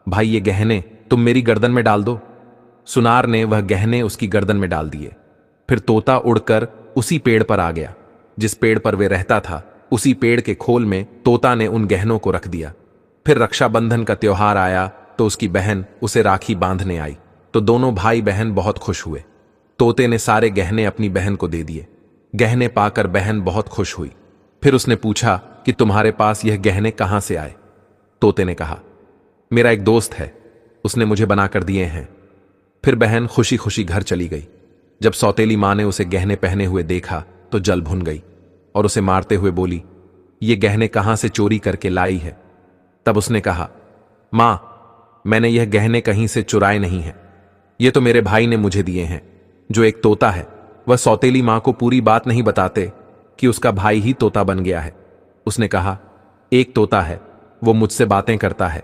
भाई ये गहने तुम मेरी गर्दन में डाल दो। सुनार ने वह गहने उसकी गर्दन में डाल दिए। फिर तोता उड़कर उसी पेड़ पर आ गया जिस पेड़ पर वे रहता था। उसी पेड़ के खोल में तोता ने उन गहनों को रख दिया। फिर रक्षाबंधन का त्योहार आया तो उसकी बहन उसे राखी बांधने आई तो दोनों भाई बहन बहुत खुश हुए। तोते ने सारे गहने अपनी बहन को दे दिए। गहने पाकर बहन बहुत खुश हुई। फिर उसने पूछा कि तुम्हारे पास यह गहने कहां से आए? तोते ने कहा, मेरा एक दोस्त है, उसने मुझे बनाकर दिए हैं। फिर बहन खुशी खुशी घर चली गई। जब सौतेली मां ने उसे गहने पहने हुए देखा तो जल भुन गई और उसे मारते हुए बोली, ये गहने कहां से चोरी करके लाई है? तब उसने कहा, मां, मैंने यह गहने कहीं से चुराए नहीं हैं, ये तो मेरे भाई ने मुझे दिए हैं। जो एक तोता है वह सौतेली मां को पूरी बात नहीं बताते कि उसका भाई ही तोता बन गया है। उसने कहा, एक तोता है, वो मुझसे बातें करता है,